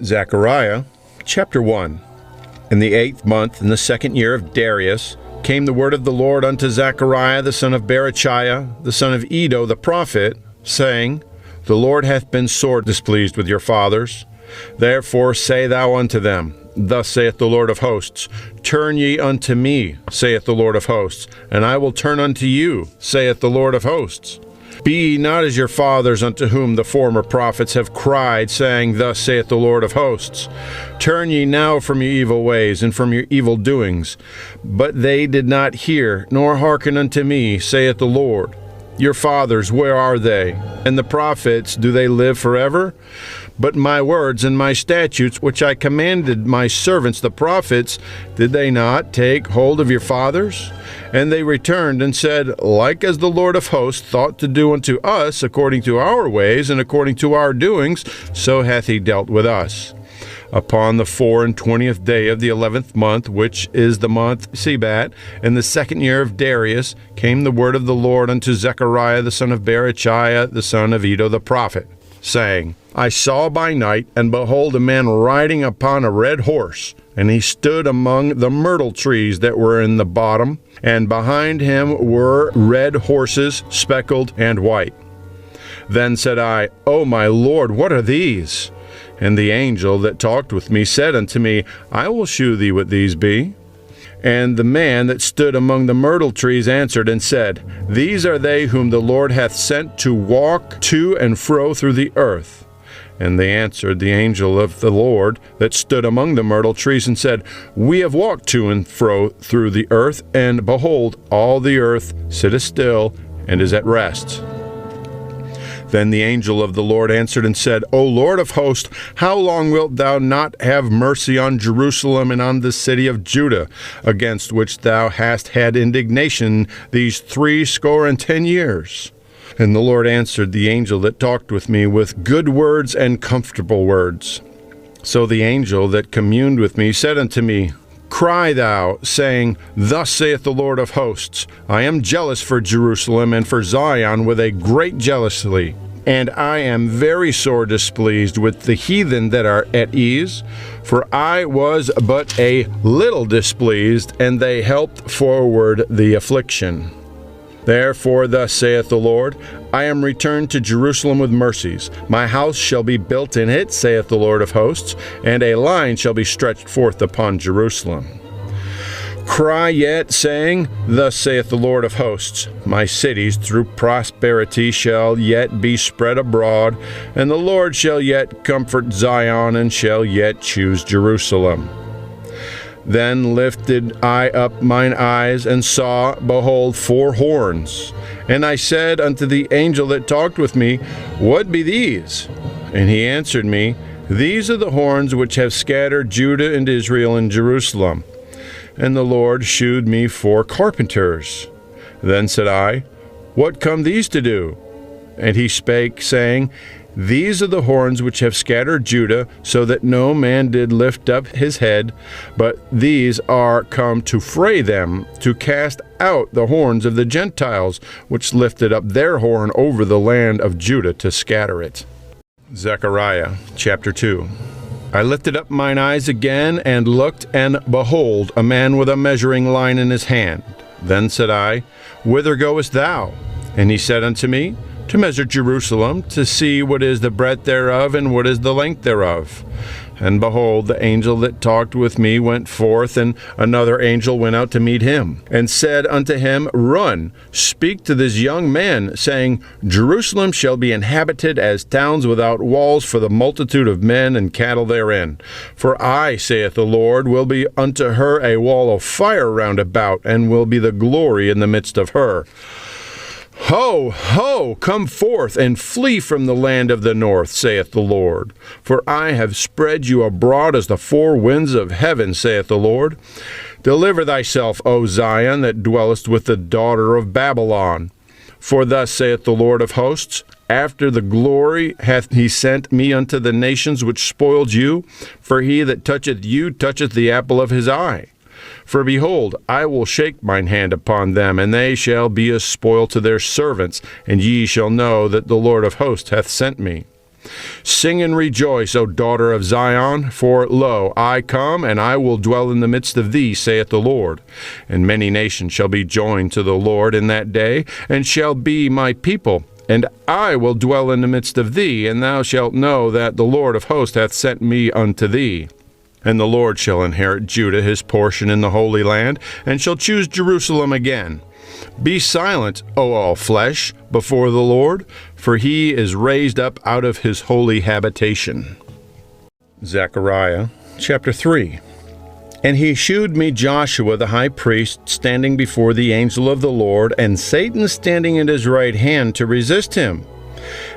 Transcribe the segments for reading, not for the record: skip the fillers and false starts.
Zechariah, chapter 1. In the 8th month, in the 2nd year of Darius, came the word of the Lord unto Zechariah the son of Berechiah, the son of Iddo the prophet, saying, The Lord hath been sore displeased with your fathers. Therefore say thou unto them, Thus saith the Lord of hosts, Turn ye unto me, saith the Lord of hosts, and I will turn unto you, saith the Lord of hosts. Be ye not as your fathers, unto whom the former prophets have cried, saying, Thus saith the Lord of hosts, Turn ye now from your evil ways and from your evil doings. But they did not hear, nor hearken unto me, saith the Lord. Your fathers, where are they? And the prophets, do they live forever? But my words and my statutes, which I commanded my servants the prophets, did they not take hold of your fathers? And they returned and said, Like as the Lord of hosts thought to do unto us, according to our ways and according to our doings, so hath he dealt with us. Upon the 24th day of the 11th month, which is the month Sebat, in the 2nd year of Darius, came the word of the Lord unto Zechariah the son of Berechiah, the son of Iddo the prophet, saying, I saw by night, and behold, a man riding upon a red horse, and he stood among the myrtle trees that were in the bottom, and behind him were red horses, speckled and white. Then said I, O my Lord, what are these? And the angel that talked with me said unto me, I will shew thee what these be. And the man that stood among the myrtle trees answered and said, These are they whom the Lord hath sent to walk to and fro through the earth. And they answered the angel of the Lord that stood among the myrtle trees and said, We have walked to and fro through the earth, and behold, all the earth sitteth still and is at rest. Then the angel of the Lord answered and said, O Lord of hosts, how long wilt thou not have mercy on Jerusalem and on the city of Judah, against which thou hast had indignation these 10 years? And the Lord answered the angel that talked with me with good words and comfortable words. So the angel that communed with me said unto me, Cry thou, saying, Thus saith the Lord of hosts, I am jealous for Jerusalem and for Zion with a great jealousy, and I am very sore displeased with the heathen that are at ease, for I was but a little displeased, and they helped forward the affliction. Therefore thus saith the Lord, I am returned to Jerusalem with mercies. My house shall be built in it, saith the Lord of hosts, and a line shall be stretched forth upon Jerusalem. Cry yet, saying, Thus saith the Lord of hosts, My cities through prosperity shall yet be spread abroad, and the Lord shall yet comfort Zion, and shall yet choose Jerusalem. Then lifted I up mine eyes, and saw, behold, 4 horns. And I said unto the angel that talked with me, What be these? And he answered me, These are the horns which have scattered Judah and Israel and Jerusalem. And the Lord shewed me 4 carpenters. Then said I, What come these to do? And he spake, saying, These are the horns which have scattered Judah, so that no man did lift up his head, but these are come to fray them, to cast out the horns of the Gentiles, which lifted up their horn over the land of Judah to scatter it. Zechariah, chapter 2. I lifted up mine eyes again, and looked, and behold, a man with a measuring line in his hand. Then said I, Whither goest thou? And he said unto me, To measure Jerusalem, to see what is the breadth thereof, and what is the length thereof. And behold, the angel that talked with me went forth, and another angel went out to meet him, and said unto him, Run, speak to this young man, saying, Jerusalem shall be inhabited as towns without walls for the multitude of men and cattle therein. For I, saith the Lord, will be unto her a wall of fire round about, and will be the glory in the midst of her. Ho, ho, come forth, and flee from the land of the north, saith the Lord. For I have spread you abroad as the 4 winds of heaven, saith the Lord. Deliver thyself, O Zion, that dwellest with the daughter of Babylon. For thus saith the Lord of hosts, After the glory hath he sent me unto the nations which spoiled you, for he that toucheth you toucheth the apple of his eye. For behold, I will shake mine hand upon them, and they shall be a spoil to their servants, and ye shall know that the Lord of hosts hath sent me. Sing and rejoice, O daughter of Zion, for lo, I come, and I will dwell in the midst of thee, saith the Lord. And many nations shall be joined to the Lord in that day, and shall be my people. And I will dwell in the midst of thee, and thou shalt know that the Lord of hosts hath sent me unto thee. And the Lord shall inherit Judah his portion in the Holy Land, and shall choose Jerusalem again. Be silent, O all flesh, before the Lord, for he is raised up out of his holy habitation. Zechariah chapter 3. And he shewed me Joshua the high priest standing before the angel of the Lord, and Satan standing at his right hand to resist him.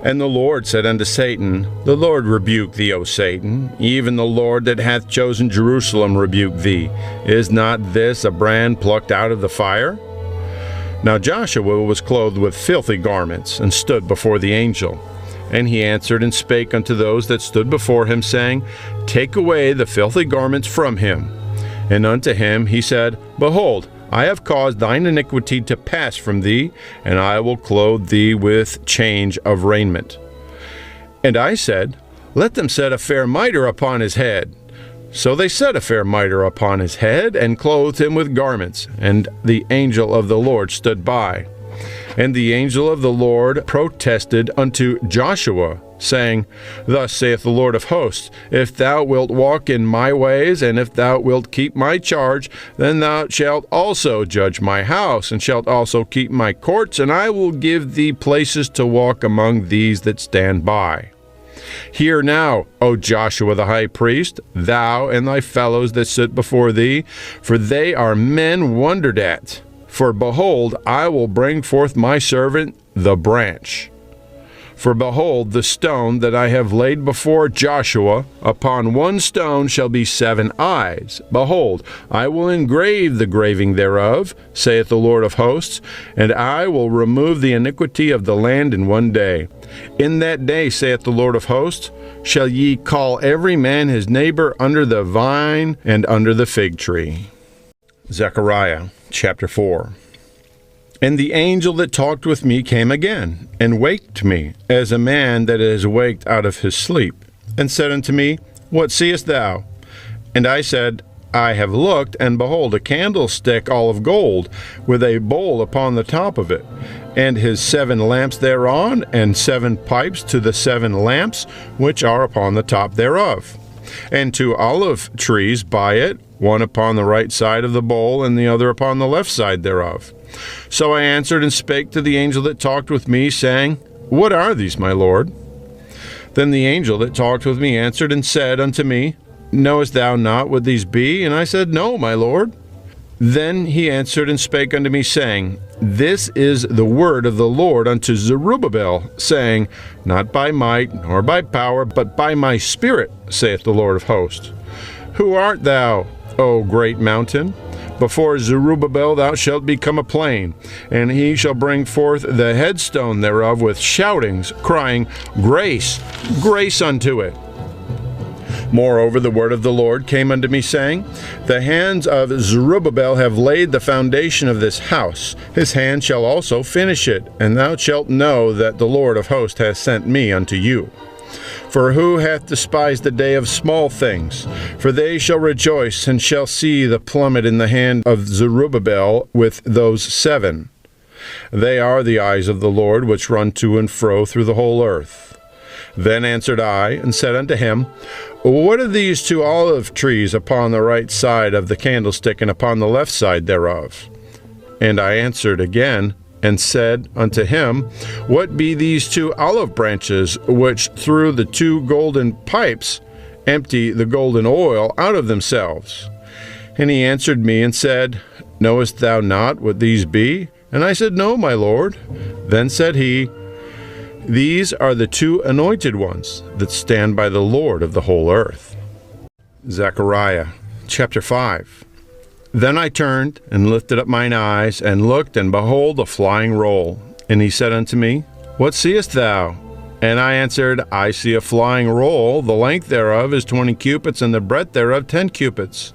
And the Lord said unto Satan, The Lord rebuke thee, O Satan, even the Lord that hath chosen Jerusalem rebuke thee. Is not this a brand plucked out of the fire? Now Joshua was clothed with filthy garments, and stood before the angel. And he answered and spake unto those that stood before him, saying, Take away the filthy garments from him. And unto him he said, Behold, I have caused thine iniquity to pass from thee, and I will clothe thee with change of raiment. And I said, Let them set a fair mitre upon his head. So they set a fair mitre upon his head, and clothed him with garments. And the angel of the Lord stood by. And the angel of the Lord protested unto Joshua, saying, Thus saith the Lord of hosts, If thou wilt walk in my ways, and if thou wilt keep my charge, then thou shalt also judge my house, and shalt also keep my courts, and I will give thee places to walk among these that stand by. Hear now, O Joshua the high priest, thou and thy fellows that sit before thee, for they are men wondered at. For behold, I will bring forth my servant, the branch. For behold, the stone that I have laid before Joshua, upon one stone shall be 7 eyes. Behold, I will engrave the graving thereof, saith the Lord of hosts, and I will remove the iniquity of the land in one day. In that day, saith the Lord of hosts, shall ye call every man his neighbor under the vine and under the fig tree. Zechariah chapter 4. And the angel that talked with me came again, and waked me, as a man that is waked out of his sleep, and said unto me, What seest thou? And I said, I have looked, and behold, a candlestick all of gold, with a bowl upon the top of it, and his 7 lamps thereon, and 7 pipes to the 7 lamps which are upon the top thereof, and 2 olive trees by it, one upon the right side of the bowl, and the other upon the left side thereof. So I answered and spake to the angel that talked with me, saying, What are these, my Lord? Then the angel that talked with me answered and said unto me, Knowest thou not what these be? And I said, No, my Lord. Then he answered and spake unto me, saying, This is the word of the Lord unto Zerubbabel, saying, Not by might, nor by power, but by my spirit, saith the Lord of hosts. Who art thou, O great mountain? Before Zerubbabel thou shalt become a plain, and he shall bring forth the headstone thereof with shoutings, crying, Grace, grace unto it. Moreover, the word of the Lord came unto me, saying, The hands of Zerubbabel have laid the foundation of this house. His hand shall also finish it, and thou shalt know that the Lord of hosts hath sent me unto you. For who hath despised the day of small things? For they shall rejoice, and shall see the plummet in the hand of Zerubbabel with those 7. They are the eyes of the Lord, which run to and fro through the whole earth. Then answered I, and said unto him, What are these 2 olive trees upon the right side of the candlestick, and upon the left side thereof? And I answered again, and said unto him, What be these 2 olive branches, which through the 2 golden pipes empty the golden oil out of themselves? And he answered me and said, Knowest thou not what these be? And I said, No, my Lord. Then said he, These are the 2 anointed ones that stand by the Lord of the whole earth. Zechariah chapter 5. Then I turned, and lifted up mine eyes, and looked, and behold, a flying roll. And he said unto me, What seest thou? And I answered, I see a flying roll, the length thereof is 20 cubits, and the breadth thereof 10 cubits.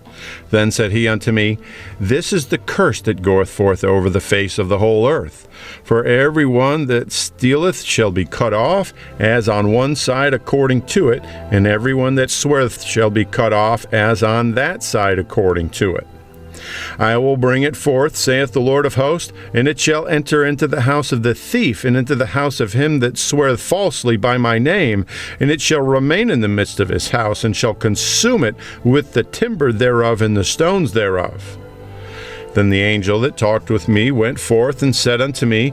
Then said he unto me, This is the curse that goeth forth over the face of the whole earth. For every one that stealeth shall be cut off, as on one side according to it, and every one that sweareth shall be cut off, as on that side according to it. I will bring it forth, saith the Lord of hosts, and it shall enter into the house of the thief, and into the house of him that sweareth falsely by my name, and it shall remain in the midst of his house, and shall consume it with the timber thereof and the stones thereof. Then the angel that talked with me went forth and said unto me,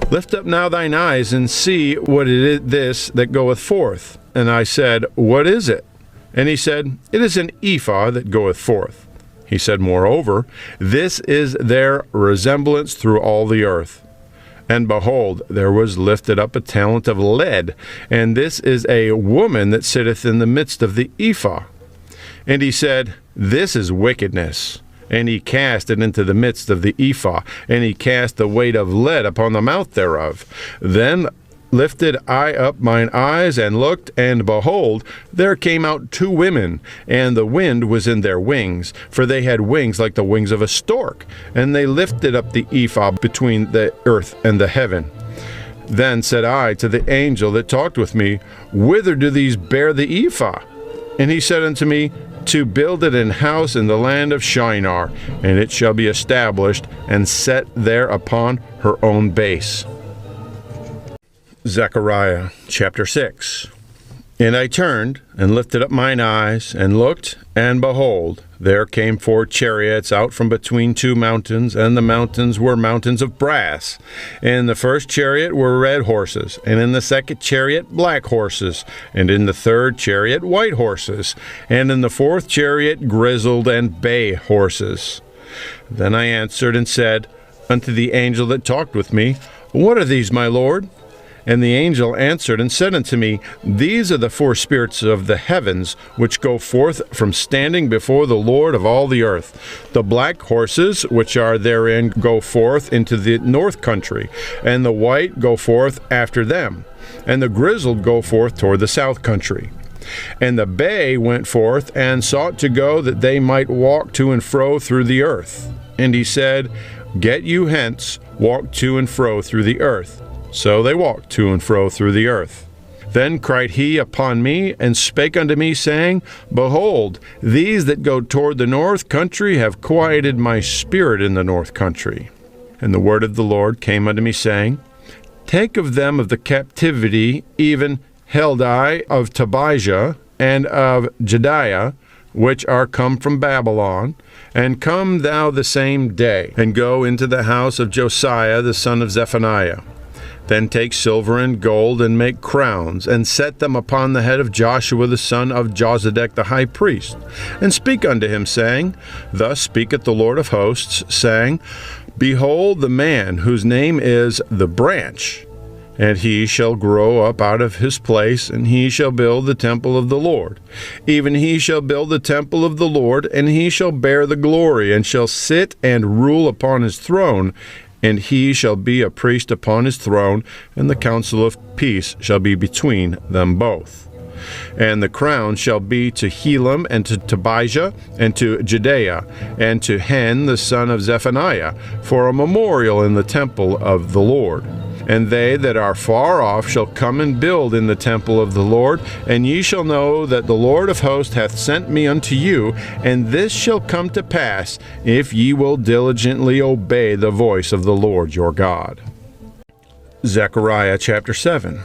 Lift up now thine eyes, and see what it is this that goeth forth. And I said, What is it? And he said, It is an ephah that goeth forth. He said, Moreover, this is their resemblance through all the earth. And behold, there was lifted up a talent of lead, and this is a woman that sitteth in the midst of the ephah. And he said, This is wickedness. And he cast it into the midst of the ephah, and he cast the weight of lead upon the mouth thereof. Then lifted I up mine eyes, and looked, and behold, there came out two women, and the wind was in their wings, for they had wings like the wings of a stork, and they lifted up the ephah between the earth and the heaven. Then said I to the angel that talked with me, Whither do these bear the ephah? And he said unto me, To build it an house in the land of Shinar, and it shall be established and set there upon her own base. Zechariah chapter 6. And I turned, and lifted up mine eyes, and looked, and behold, there came four chariots out from between two mountains, and the mountains were mountains of brass. In the first chariot were red horses, and in the second chariot black horses, and in the third chariot white horses, and in the fourth chariot grizzled and bay horses. Then I answered and said unto the angel that talked with me, What are these, my Lord? And the angel answered and said unto me, These are the four spirits of the heavens, which go forth from standing before the Lord of all the earth. The black horses, which are therein, go forth into the north country, and the white go forth after them, and the grizzled go forth toward the south country. And the bay went forth, and sought to go that they might walk to and fro through the earth. And he said, Get you hence, walk to and fro through the earth. So they walked to and fro through the earth. Then cried he upon me, and spake unto me, saying, Behold, these that go toward the north country have quieted my spirit in the north country. And the word of the Lord came unto me, saying, Take of them of the captivity, even Heldai of Tobijah, and of Jediah, which are come from Babylon, and come thou the same day, and go into the house of Josiah the son of Zephaniah. Then take silver and gold, and make crowns, and set them upon the head of Joshua the son of Josedek the high priest, and speak unto him, saying, Thus speaketh the Lord of hosts, saying, Behold the man whose name is the branch, and he shall grow up out of his place, and he shall build the temple of the Lord. Even he shall build the temple of the Lord, and he shall bear the glory, and shall sit and rule upon his throne, and he shall be a priest upon his throne, and the counsel of peace shall be between them both. And the crown shall be to Helam, and to Tobijah, and to Jediah, and to Hen the son of Zephaniah, for a memorial in the temple of the Lord. And they that are far off shall come and build in the temple of the Lord, and ye shall know that the Lord of hosts hath sent me unto you, and this shall come to pass, if ye will diligently obey the voice of the Lord your God. Zechariah chapter 7.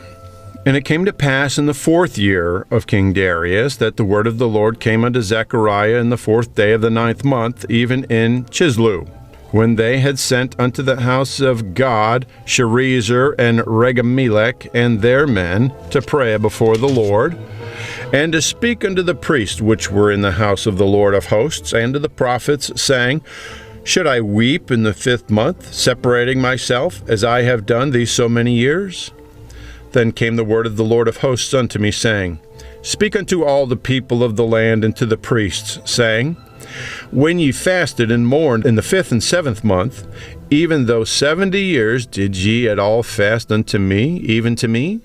And it came to pass in the 4th year of King Darius, that the word of the Lord came unto Zechariah in the 4th day of the 9th month, even in Chislu, when they had sent unto the house of God Sherezer and Regamelech and their men to pray before the Lord, and to speak unto the priests which were in the house of the Lord of hosts, and to the prophets, saying, Should I weep in the 5th month, separating myself, as I have done these so many years? Then came the word of the Lord of hosts unto me, saying, Speak unto all the people of the land and to the priests, saying, When ye fasted and mourned in the 5th and 7th month, even though 70 years, did ye at all fast unto me, even to me?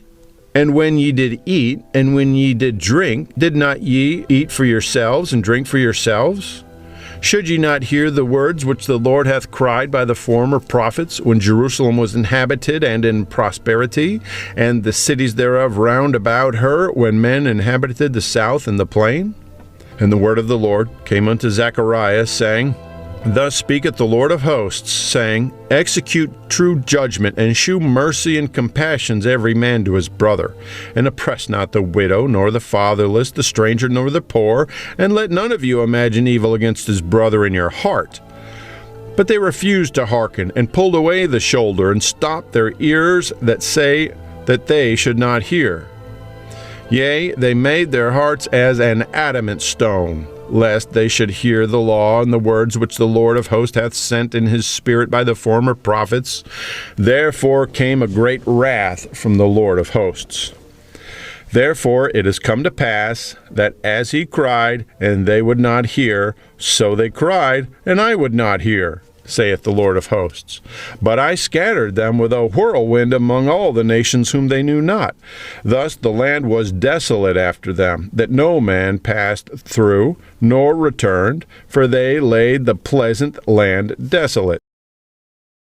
And when ye did eat, and when ye did drink, did not ye eat for yourselves, and drink for yourselves? Should ye not hear the words which the Lord hath cried by the former prophets, when Jerusalem was inhabited and in prosperity, and the cities thereof round about her, when men inhabited the south and the plain? And the word of the Lord came unto Zechariah, saying, Thus speaketh the Lord of hosts, saying, Execute true judgment, and shew mercy and compassions every man to his brother, and oppress not the widow, nor the fatherless, the stranger, nor the poor, and let none of you imagine evil against his brother in your heart. But they refused to hearken, and pulled away the shoulder, and stopped their ears that say that they should not hear. Yea, they made their hearts as an adamant stone, lest they should hear the law and the words which the Lord of hosts hath sent in his Spirit by the former prophets. Therefore came a great wrath from the Lord of hosts. Therefore it is come to pass, that as he cried, and they would not hear, so they cried, and I would not hear, saith the Lord of hosts. But I scattered them with a whirlwind among all the nations whom they knew not. Thus the land was desolate after them, that no man passed through, nor returned, for they laid the pleasant land desolate.